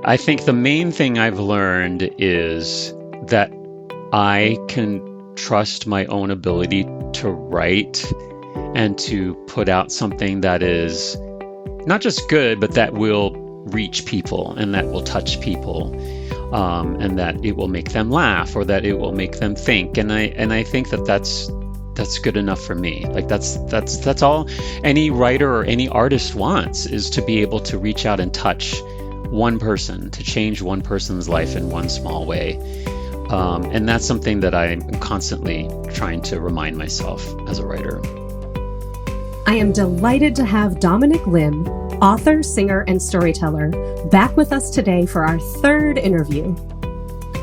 I think the main thing I've learned is that I can trust my own ability to write and to put out something that is not just good, but that will reach people and that will touch people, and that it will make them laugh or that it will make them think. And I think that that's good enough for me. Like that's all any writer or any artist wants, is to be able to reach out and touch one person, to change one person's life in one small way. And that's something that I'm constantly trying to remind myself as a writer. I am delighted to have Dominic Lim, author, singer, and storyteller, back with us today for our third interview.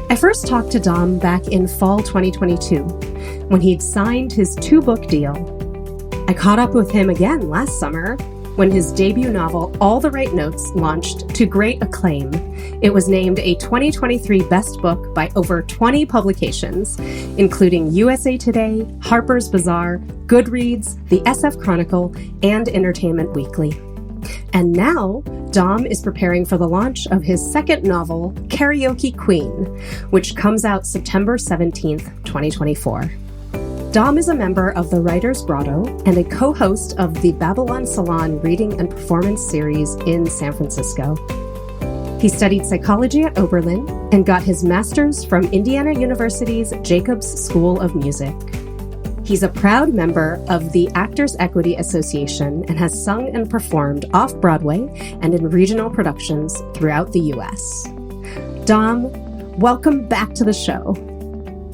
I first talked to Dom back in fall 2022, when he'd signed his 2-book deal. I caught up with him again last summer, when his debut novel, All the Right Notes, launched to great acclaim. It was named a 2023 Best Book by over 20 publications, including USA Today, Harper's Bazaar, Goodreads, the SF Chronicle, and Entertainment Weekly. And now, Dom is preparing for the launch of his second novel, Karaoke Queen, which comes out September 17th, 2024. Dom is a member of the Writers Grotto and a co-host of the Babylon Salon reading and performance series in San Francisco. He studied psychology at Oberlin and got his master's from Indiana University's Jacobs School of Music. He's a proud member of the Actors Equity Association and has sung and performed off-Broadway and in regional productions throughout the U.S. Dom, welcome back to the show.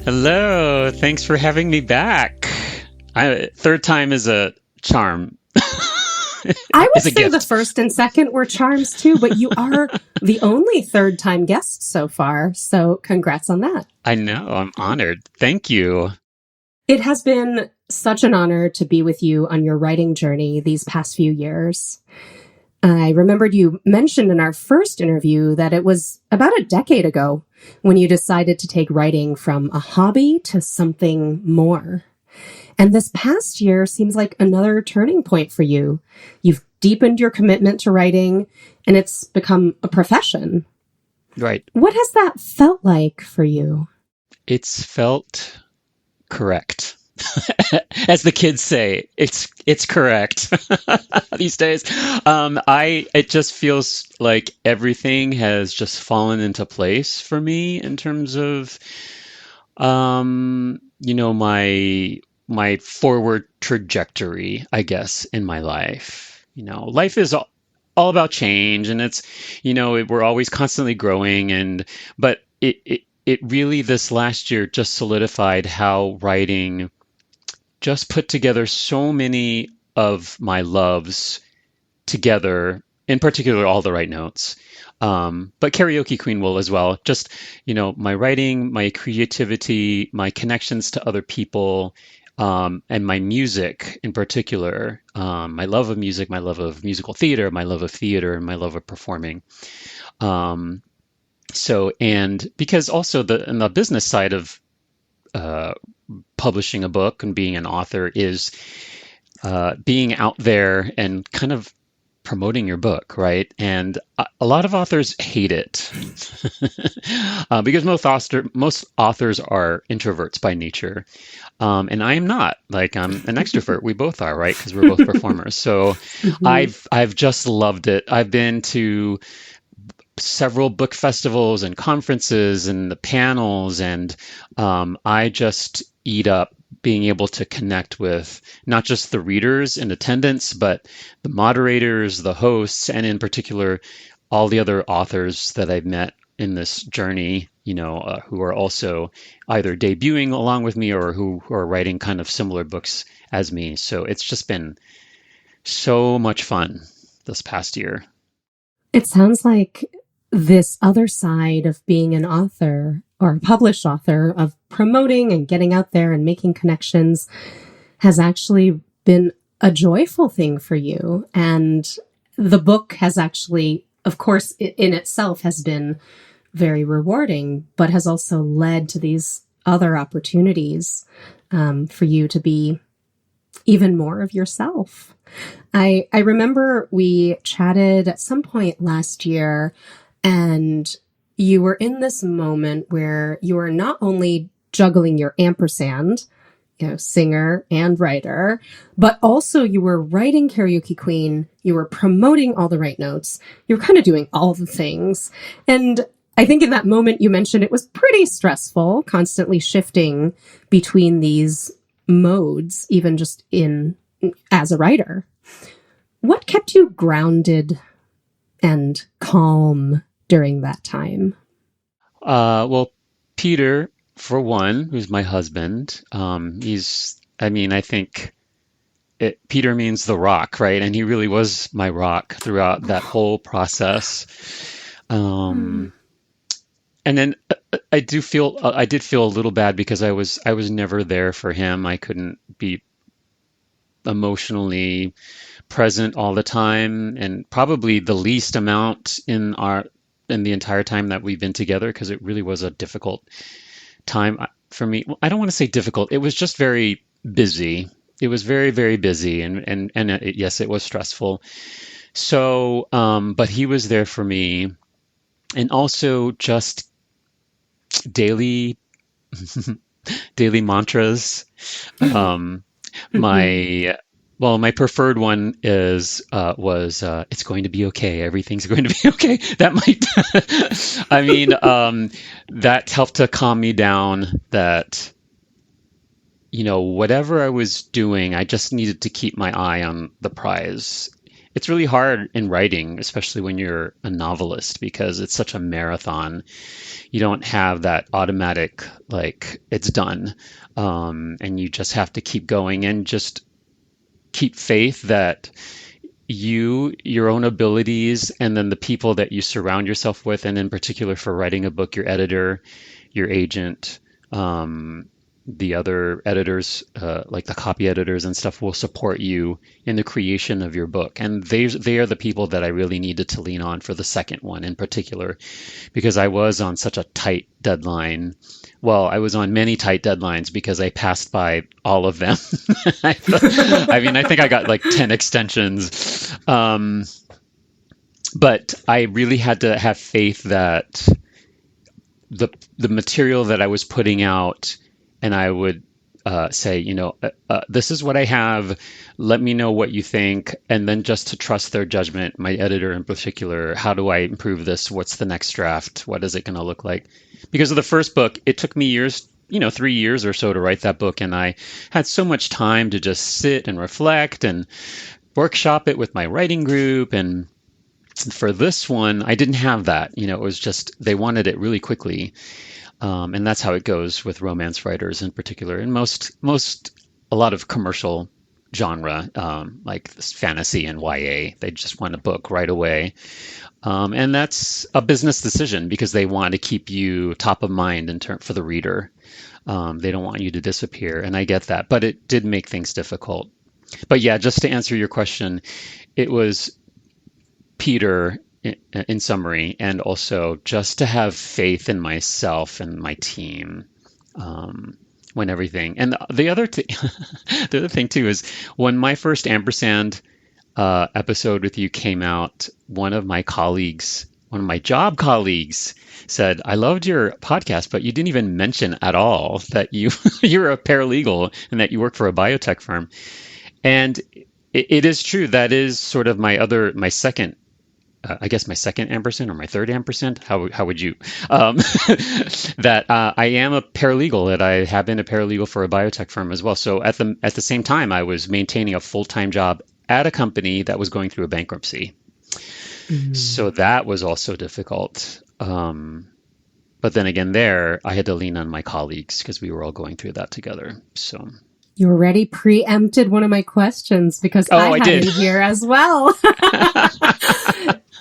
Hello, thanks for having me back. Third time is a charm. I would say the first and second were charms too, but you are the only third-time guest so far, so congrats on that. I know, I'm honored. Thank you. It has been such an honor to be with you on your writing journey these past few years. I remembered you mentioned in our first interview that it was about a decade ago when you decided to take writing from a hobby to something more. And this past year seems like another turning point for you. You've deepened your commitment to writing, and it's become a profession. Right. What has that felt like for you? It's felt correct. As the kids say, it's correct these days. It just feels like everything has just fallen into place for me in terms of, my forward trajectory, I guess, in my life. Life is all about change, and it's, we're always constantly growing, but it really this last year just solidified how writing just put together so many of my loves together, in particular, All the Right Notes. But Karaoke Queen will as well. Just, my writing, my creativity, my connections to other people, and my music in particular, my love of music, my love of musical theater, my love of theater, and my love of performing. And because also in the business side of publishing a book and being an author is being out there and kind of promoting your book, right? And a lot of authors hate it because most authors are introverts by nature. And I am not. Like, I'm an extrovert. We both are, right? Because we're both performers. So I've just loved it. I've been to several book festivals and conferences and the panels, and I just eat up being able to connect with not just the readers in attendance, but the moderators, the hosts, and in particular, all the other authors that I've met in this journey, who are also either debuting along with me or who are writing kind of similar books as me. So it's just been so much fun this past year. It sounds like this other side of being an author or a published author, of promoting and getting out there and making connections, has actually been a joyful thing for you. And the book has actually, of course, in itself has been very rewarding, but has also led to these other opportunities for you to be even more of yourself. I remember we chatted at some point last year, And you were in this moment where you are not only juggling your ampersand, singer and writer, but also you were writing Karaoke Queen, you were promoting all the right notes, you were kind of doing all the things. And I think in that moment you mentioned it was pretty stressful, constantly shifting between these modes, even just as a writer. What kept you grounded and calm during that time? Well, Peter, for one, who's my husband, I think Peter means the rock, right? And he really was my rock throughout that whole process. And then I did feel a little bad because I was never there for him. I couldn't be emotionally present all the time, and probably the least amount in the entire time that we've been together, because it really was a difficult time for me. I don't want to say difficult. It was just very busy. It was very, very busy, and yes, it was stressful. So, but he was there for me, and also just daily mantras. My preferred one was it's going to be okay. Everything's going to be okay. That might, that helped to calm me down. That, whatever I was doing, I just needed to keep my eye on the prize. It's really hard in writing, especially when you're a novelist, because it's such a marathon. You don't have that automatic, it's done. And you just have to keep going and just keep faith that your own abilities, and then the people that you surround yourself with, and in particular for writing a book, your editor, your agent, the other editors, like the copy editors and stuff, will support you in the creation of your book. And they are the people that I really needed to lean on for the second one in particular, because I was on such a tight deadline. Well, I was on many tight deadlines because I passed by all of them. I think I got 10 extensions. But I really had to have faith that the material that I was putting out, and I would say, this is what I have. Let me know what you think. And then just to trust their judgment, my editor in particular. How do I improve this? What's the next draft? What is it going to look like? Because of the first book, it took me years, 3 years or so to write that book. And I had so much time to just sit and reflect and workshop it with my writing group. And for this one, I didn't have that. It was just, they wanted it really quickly. And that's how it goes with romance writers in particular, and a lot of commercial genre, like this fantasy and YA. They just want a book right away. And that's a business decision because they want to keep you top of mind for the reader. They don't want you to disappear. And I get that, but it did make things difficult. But yeah, just to answer your question, it was Peter, in summary, and also just to have faith in myself and my team when everything. And the other thing too is when my first Ampersand episode with you came out, one of my job colleagues said, "I loved your podcast, but you didn't even mention at all that you're a paralegal and that you work for a biotech firm." And it is true. That is sort of my second. I guess my second ampersand or my third ampersand. How would you? That I am a paralegal. That I have been a paralegal for a biotech firm as well. So at the same time, I was maintaining a full-time job at a company that was going through a bankruptcy. Mm-hmm. So that was also difficult. But then again, I had to lean on my colleagues because we were all going through that together. So. You already preempted one of my questions because I had it here as well.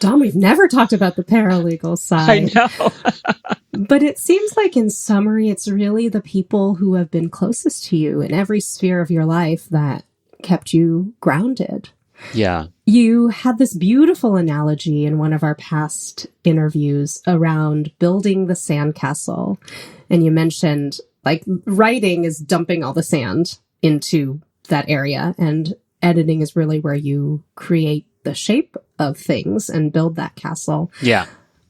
Dom, we've never talked about the paralegal side. I know. But it seems like in summary, it's really the people who have been closest to you in every sphere of your life that kept you grounded. Yeah. You had this beautiful analogy in one of our past interviews around building the sandcastle. And you mentioned writing is dumping all the sand into that area, and editing is really where you create the shape of things and build that castle. Yeah.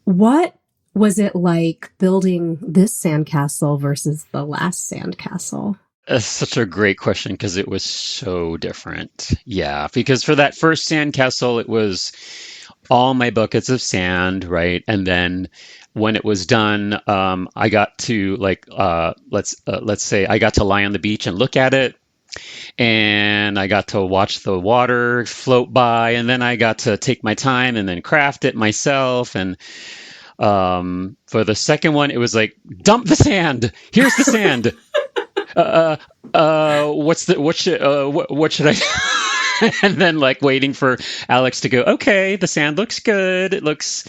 What was it like building this sandcastle versus the last sandcastle? That's such a great question because it was so different. Yeah, because for that first sandcastle, it was all my buckets of sand, right? And then when it was done, I got to let's say I got to lie on the beach and look at it, and I got to watch the water float by, and then I got to take my time and then craft it myself. And for the second one, it was like, dump the sand. Here's the sand. What should I? And then like waiting for Alex to go, okay, the sand looks good. Let's,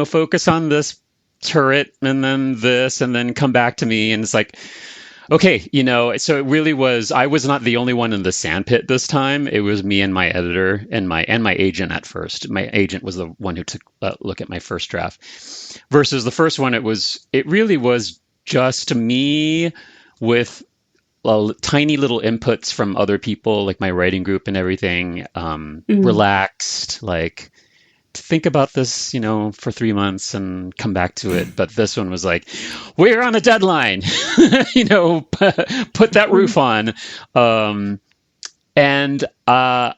focus on this turret and then this and then come back to me. And it's like, okay, so it really was, I was not the only one in the sand pit this time. It was me and my editor and my agent at first. My agent was the one who took a look at my first draft versus the first one. It really was just me with tiny little inputs from other people, like my writing group and everything, relaxed, like to think about this, for 3 months and come back to it. But this one was like, we're on a deadline, put that roof on. And I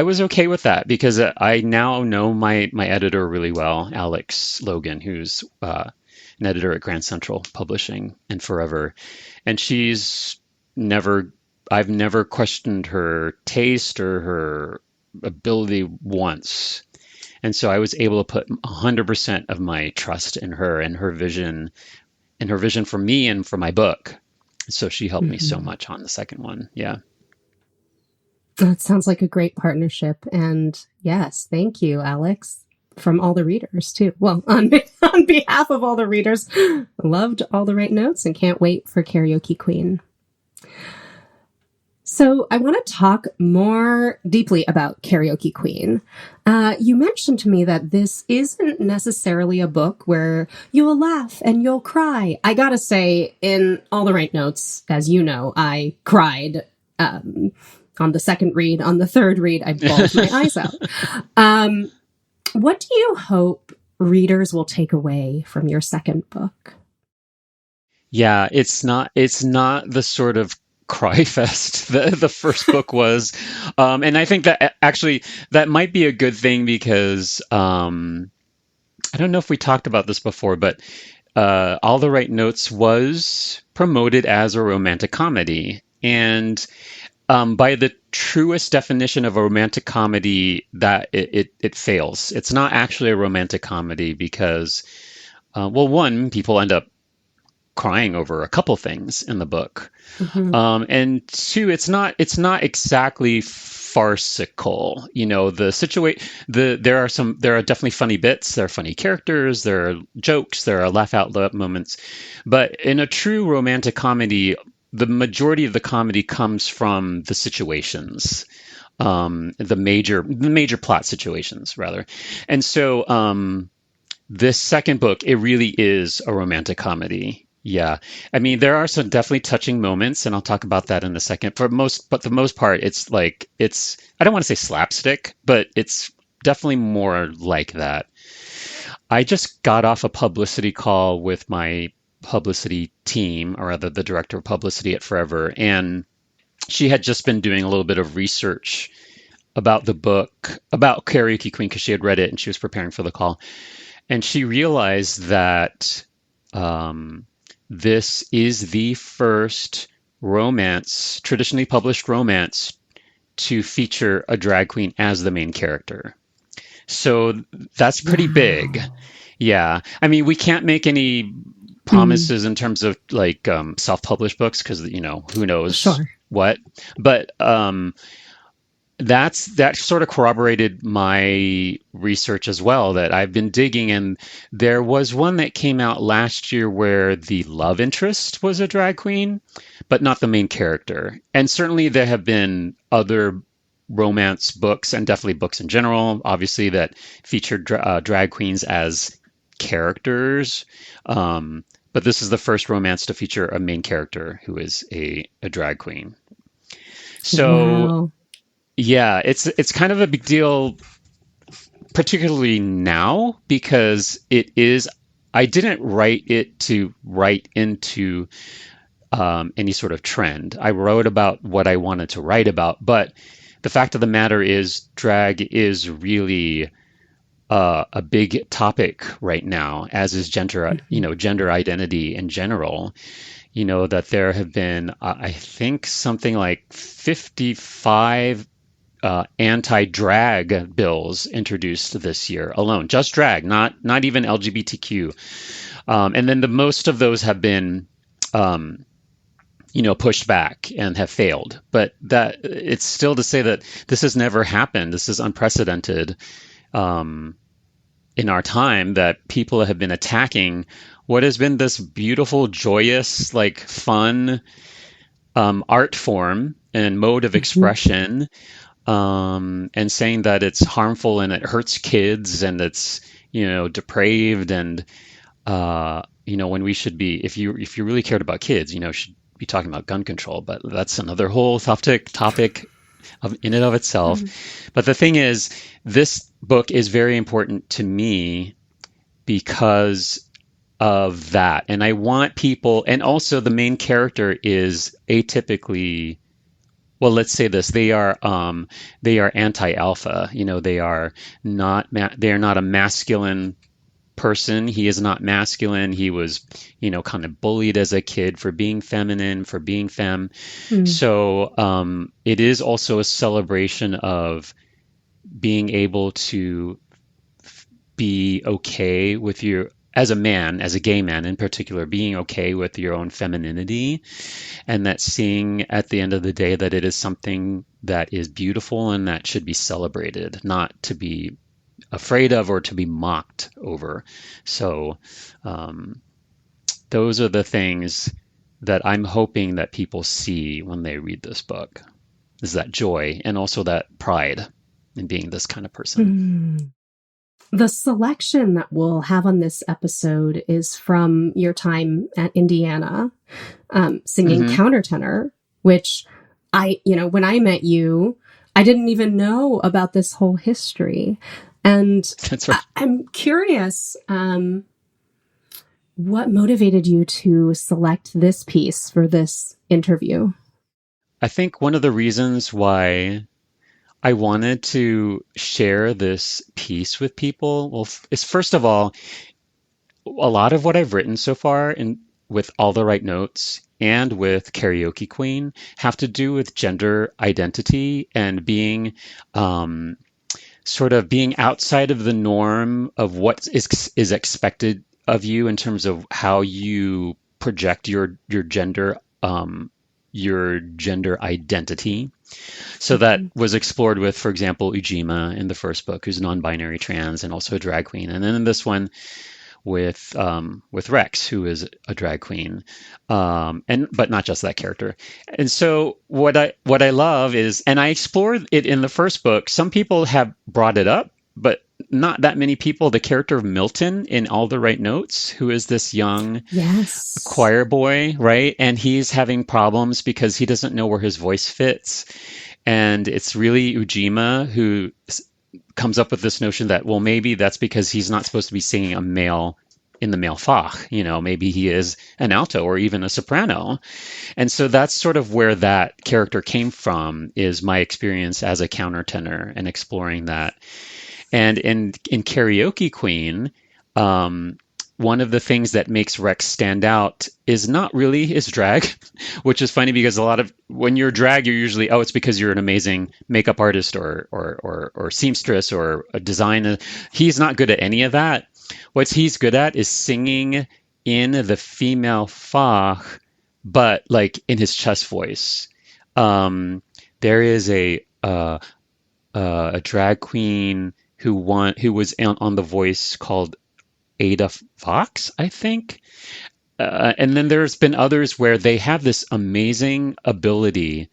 was okay with that because I now know my editor really well, Alex Logan, who's an editor at Grand Central Publishing and forever. And I've never questioned her taste or her ability once. And so I was able to put 100% of my trust in her and her vision for me and for my book. So she helped me so much on the second one. Yeah. That sounds like a great partnership. And yes, thank you, Alex, from all the readers too. Well, on behalf of all the readers, loved all the right notes and can't wait for Karaoke Queen. So I want to talk more deeply about Karaoke Queen. You mentioned to me that this isn't necessarily a book where you'll laugh and you'll cry. I gotta say, in all the right notes, as you know, I cried on the second read. On the third read, I bawled my eyes out. What do you hope readers will take away from your second book? Yeah, it's not the sort of cry fest the first book was. And I think that actually that might be a good thing because I don't know if we talked about this before, but All the Right Notes was promoted as a romantic comedy. And by the truest definition of a romantic comedy, that it fails. It's not actually a romantic comedy because, one, people end up crying over a couple things in the book, and two, it's not exactly farcical. There are definitely funny bits, there are funny characters, there are jokes, there are laugh out loud moments, but in a true romantic comedy, the majority of the comedy comes from the situations, the major plot situations, rather. And so this second book, it really is a romantic comedy. Yeah. I mean, there are some definitely touching moments, and I'll talk about that in a second. But the most part, I don't want to say slapstick, but it's definitely more like that. I just got off a publicity call with my publicity team, or rather the director of publicity at Forever, and she had just been doing a little bit of research about the book, about Karaoke Queen, because she had read it and she was preparing for the call, and she realized that this is the first traditionally published romance to feature a drag queen as the main character. So that's pretty big. Yeah. I mean, we can't make any promises in terms of like self-published books because who knows what, but that sort of corroborated my research as well, that I've been digging, and there was one that came out last year where the love interest was a drag queen but not the main character. And certainly there have been other romance books, and definitely books in general, obviously, that featured drag queens as characters. But this is the first romance to feature a main character who is a drag queen. So, yeah, it's kind of a big deal particularly now, because it is, I didn't write it to write into any sort of trend. I wrote about what I wanted to write about, but the fact of the matter is, drag is really a big topic right now, as is gender, gender identity in general. That there have been, I think, something like 55 anti-drag bills introduced this year alone. Just drag, not even LGBTQ. And then the most of those have been, pushed back and have failed. But that it's still to say that this has never happened. This is unprecedented in our time, that people have been attacking what has been this beautiful, joyous, like fun art form and mode of expression, and saying that it's harmful and it hurts kids and it's depraved, and when we should be, if you really cared about kids, should be talking about gun control. But that's another whole topic in and of itself. But the thing is, this book is very important to me because of that. And I want people, and also the main character is atypically, well, let's say this, they are anti-alpha. They are not a masculine person. He is not masculine. He was, kind of bullied as a kid for being feminine, for being femme. So it is also a celebration of being able to be okay with your, as a man, as a gay man in particular, being okay with your own femininity, and that seeing at the end of the day that it is something that is beautiful and that should be celebrated, not to be afraid of or to be mocked over. So those are the things that I'm hoping that people see when they read this book, is that joy and also that pride in being this kind of person. The selection that we'll have on this episode is from your time at Indiana, singing countertenor, which when I met you, I didn't even know about this whole history. And That's right. I'm curious, what motivated you to select this piece for this interview? I think one of the reasons why I wanted to share this piece with people, is first of all, a lot of what I've written so far with All the Right Notes and with Karaoke Queen have to do with gender identity and being sort of being outside of the norm of what is expected of you in terms of how you project your gender identity. So that was explored with, for example, Ujima in the first book, who's non-binary trans and also a drag queen, and then in this one with Rex, who is a drag queen, but not just that character. And so what I love is, and I explored it in the first book. Some people have brought it up, but not that many people. The character of Milton in All the Right Notes, who is this young choir boy, right? And he's having problems because he doesn't know where his voice fits. And it's really Ujima who comes up with this notion that, well, maybe that's because he's not supposed to be singing in the male Fach. Maybe he is an alto or even a soprano. And so that's sort of where that character came from, is my experience as a countertenor and exploring that. And in Karaoke Queen, one of the things that makes Rex stand out is not really his drag, which is funny because when you're drag, you're usually, it's because you're an amazing makeup artist or seamstress or a designer. He's not good at any of that. What he's good at is singing in the female Fach, but like in his chest voice. There is a drag queen who was on The Voice called Ada Fox, I think. And then there's been others where they have this amazing ability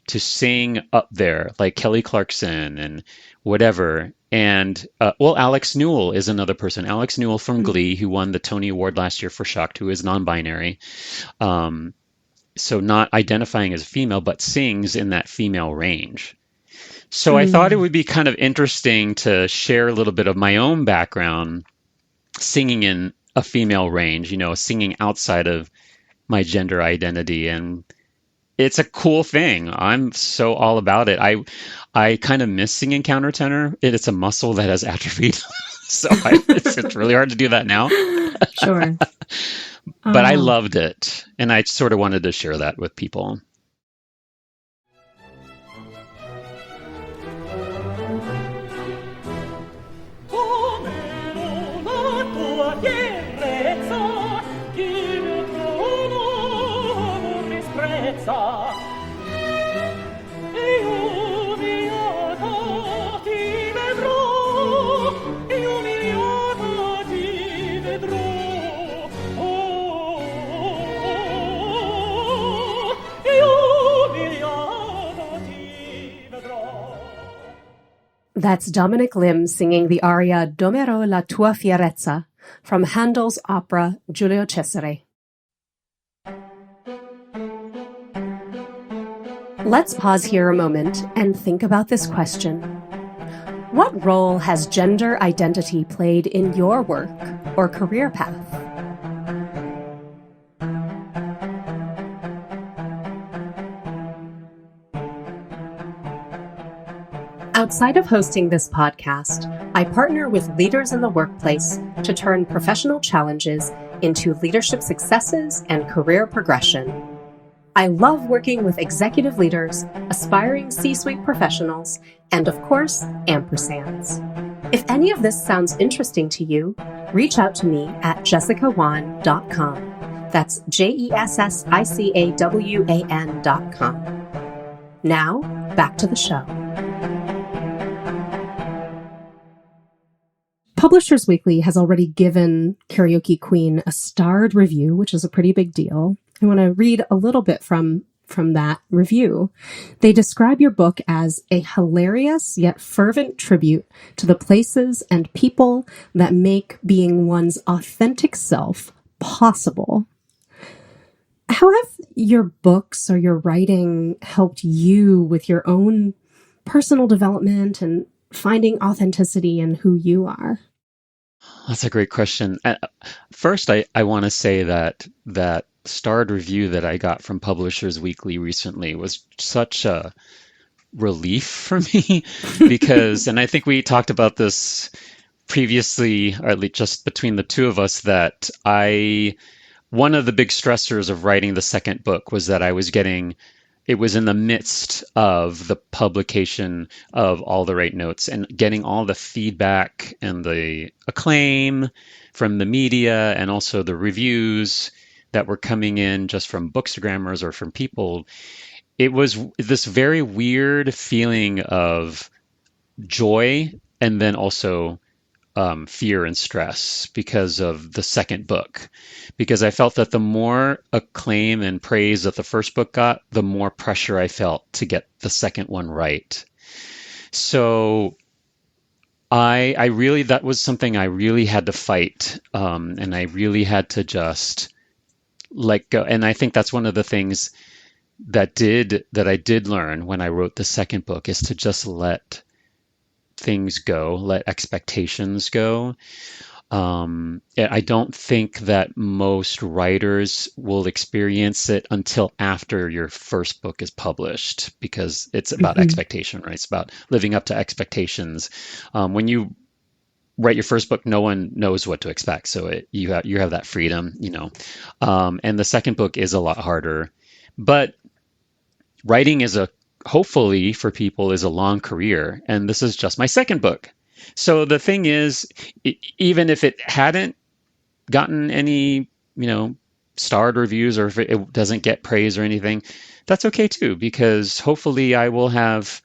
to sing up there, like Kelly Clarkson and whatever. And, Alex Newell is another person. Alex Newell from Glee, who won the Tony Award last year for Shucked, who is non-binary. So not identifying as a female, but sings in that female range. So I thought it would be kind of interesting to share a little bit of my own background singing in a female range, singing outside of my gender identity. And it's a cool thing. I'm so all about it. I kind of miss singing countertenor. It's a muscle that has atrophied. It's really hard to do that now. Sure. But I loved it. And I sort of wanted to share that with people. That's Dominic Lim singing the aria Domero la tua fierezza from Handel's opera Giulio Cesare. Let's pause here a moment and think about this question. What role has gender identity played in your work or career path? Outside of hosting this podcast, I partner with leaders in the workplace to turn professional challenges into leadership successes and career progression. I love working with executive leaders, aspiring C-suite professionals, and of course, ampersands. If any of this sounds interesting to you, reach out to me at jessicawan.com. That's JESSICAWAN.com. Now, back to the show. Publishers Weekly has already given Karaoke Queen a starred review, which is a pretty big deal. I want to read a little bit from that review. They describe your book as a hilarious yet fervent tribute to the places and people that make being one's authentic self possible. How have your books or your writing helped you with your own personal development and finding authenticity in who you are? That's a great question. First, I want to say that starred review that I got from Publishers Weekly recently was such a relief for me because, and I think we talked about this previously, or at least just between the two of us, that one of the big stressors of writing the second book was that it was in the midst of the publication of All the Right Notes and getting all the feedback and the acclaim from the media and also the reviews that were coming in just from bookstagrammers or from people. It was this very weird feeling of joy and then also fear and stress because of the second book. Because I felt that the more acclaim and praise that the first book got, the more pressure I felt to get the second one right. So that was something I really had to fight. And I really had to just let go. And I think that's one of the things that I did learn when I wrote the second book is to just let things go, let expectations go. I don't think that most writers will experience it until after your first book is published because it's about expectation, right? It's about living up to expectations. When you write your first book, no one knows what to expect. So you have that freedom, and the second book is a lot harder, but writing hopefully for people is a long career. And this is just my second book. So the thing is, even if it hadn't gotten any, starred reviews or if it doesn't get praise or anything, that's okay too, because hopefully I will have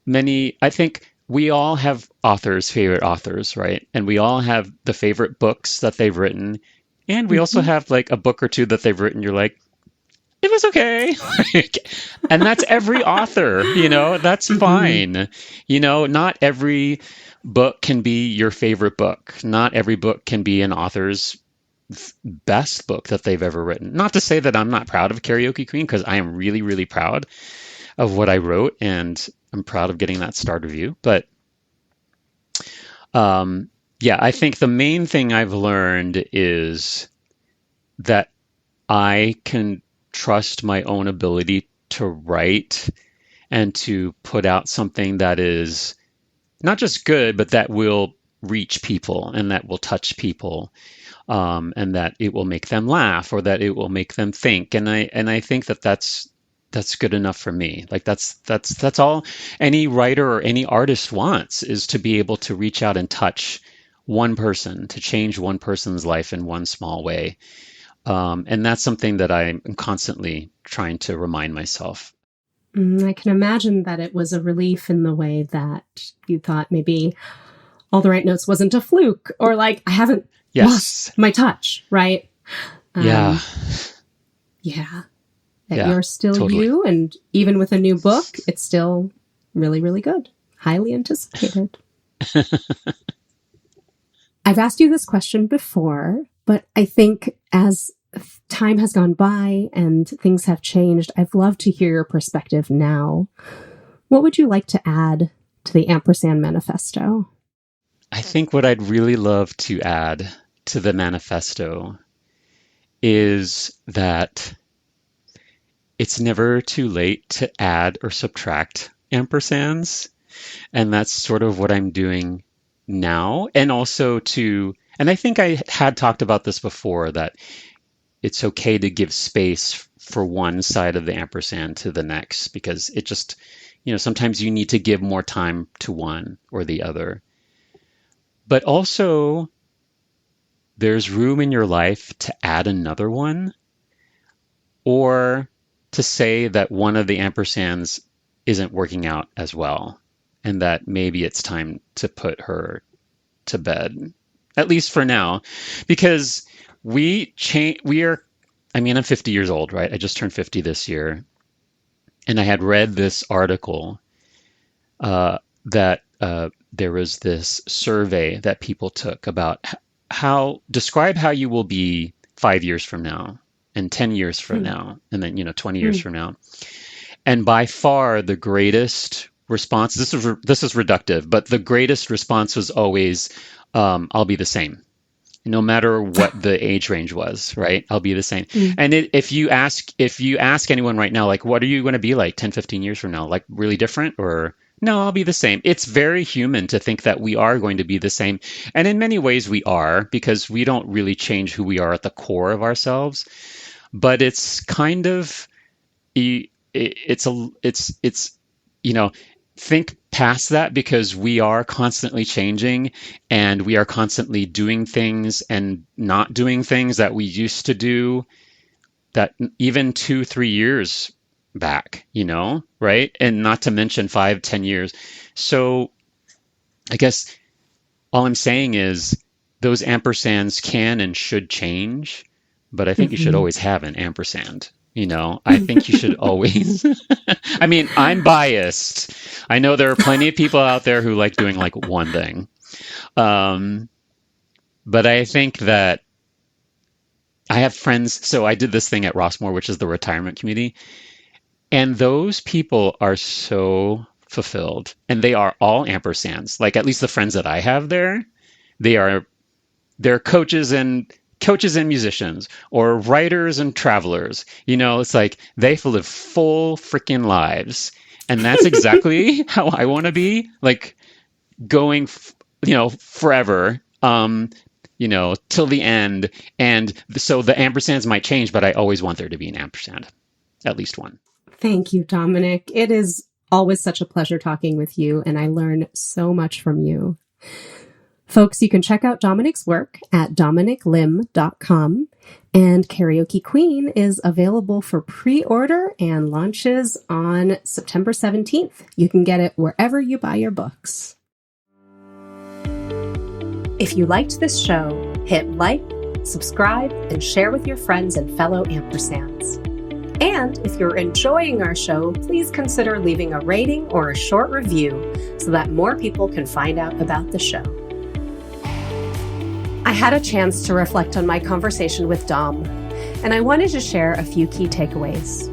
I think we all have favorite authors, right? And we all have the favorite books that they've written. And we also have like a book or two that they've written. You're like, it was okay. And that's every author, that's fine. Not every book can be your favorite book. Not every book can be an author's best book that they've ever written. Not to say that I'm not proud of Karaoke Queen, because I am really, really proud of what I wrote. And I'm proud of getting that star review. But yeah, I think the main thing I've learned is that I can trust my own ability to write and to put out something that is not just good, but that will reach people and that will touch people, and that it will make them laugh or that it will make them think. And I think that that's good enough for me. Like that's all any writer or any artist wants, is to be able to reach out and touch one person, to change one person's life in one small way. And that's something that I'm constantly trying to remind myself. I can imagine that it was a relief in the way that you thought maybe All the Right Notes wasn't a fluke, or like, I haven't lost my touch, right? Yeah. That you're still totally you, and even with a new book, it's still really, really good. Highly anticipated. I've asked you this question before, but I think as time has gone by and things have changed, I'd love to hear your perspective now. What would you like to add to the Ampersand Manifesto? I think what I'd really love to add to the manifesto is that it's never too late to add or subtract ampersands. And that's sort of what I'm doing now. And also and I think I had talked about this before, that it's okay to give space for one side of the ampersand to the next, because it just, sometimes you need to give more time to one or the other. But also, there's room in your life to add another one, or to say that one of the ampersands isn't working out as well, and that maybe it's time to put her to bed, at least for now, because I'm 50 years old, right? I just turned 50 this year. And I had read this article that there was this survey that people took about describe how you will be 5 years from now and 10 years from now, and then, 20 years from now. And by far the greatest response, this is reductive, but the greatest response was always, I'll be the same. No matter what the age range was, right? I'll be the same. And if you ask anyone right now, like, what are you going to be like 10, 15 years from now? Like, really different? Or, no, I'll be the same. It's very human to think that we are going to be the same. And in many ways we are, because we don't really change who we are at the core of ourselves. But it's kind of, think past that, because we are constantly changing, and we are constantly doing things and not doing things that we used to do that even 2-3 years back, right? And not to mention 5-10 years. So I guess all I'm saying is those ampersands can and should change, but I think you should always have an ampersand. I think you should always, I'm biased. I know there are plenty of people out there who like doing like one thing. But I think that I have friends. So I did this thing at Rossmore, which is the retirement community. And those people are so fulfilled, and they are all ampersands. Like, at least the friends that I have there, they're coaches and musicians, or writers and travelers. It's like they live full freaking lives. And that's exactly how I want to be, like, going, forever, till the end. And so the ampersands might change, but I always want there to be an ampersand, at least one. Thank you, Dominic. It is always such a pleasure talking with you, and I learn so much from you. Folks, you can check out Dominic's work at dominiclim.com, and Karaoke Queen is available for pre-order and launches on September 17th. You can get it wherever you buy your books. If you liked this show, hit like, subscribe, and share with your friends and fellow ampersands. And if you're enjoying our show, please consider leaving a rating or a short review so that more people can find out about the show. I had a chance to reflect on my conversation with Dom, and I wanted to share a few key takeaways.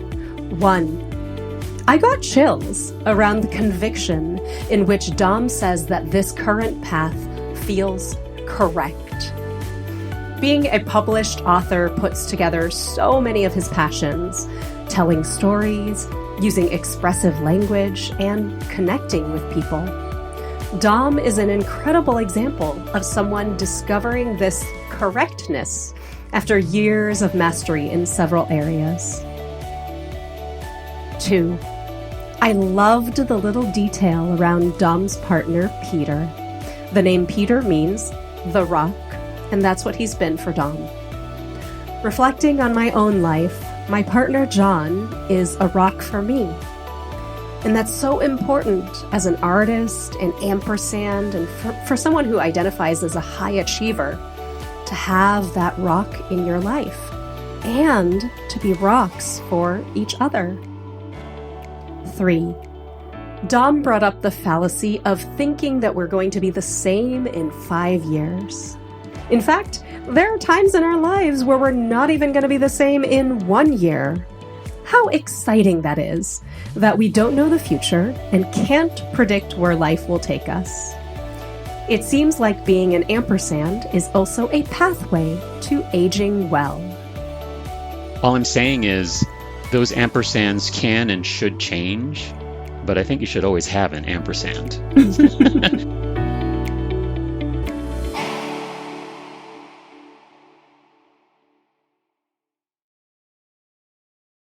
1, I got chills around the conviction in which Dom says that this current path feels correct. Being a published author puts together so many of his passions, telling stories, using expressive language, and connecting with people. Dom is an incredible example of someone discovering this correctness after years of mastery in several areas. 2. I loved the little detail around Dom's partner, Peter. The name Peter means the rock, and that's what he's been for Dom. Reflecting on my own life, my partner John is a rock for me. And that's so important as an artist, an ampersand, and for someone who identifies as a high achiever, to have that rock in your life and to be rocks for each other. 3. Dom brought up the fallacy of thinking that we're going to be the same in 5 years. In fact, there are times in our lives where we're not even going to be the same in 1 year. How exciting that is, that we don't know the future and can't predict where life will take us. It seems like being an ampersand is also a pathway to aging well. All I'm saying is those ampersands can and should change, but I think you should always have an ampersand.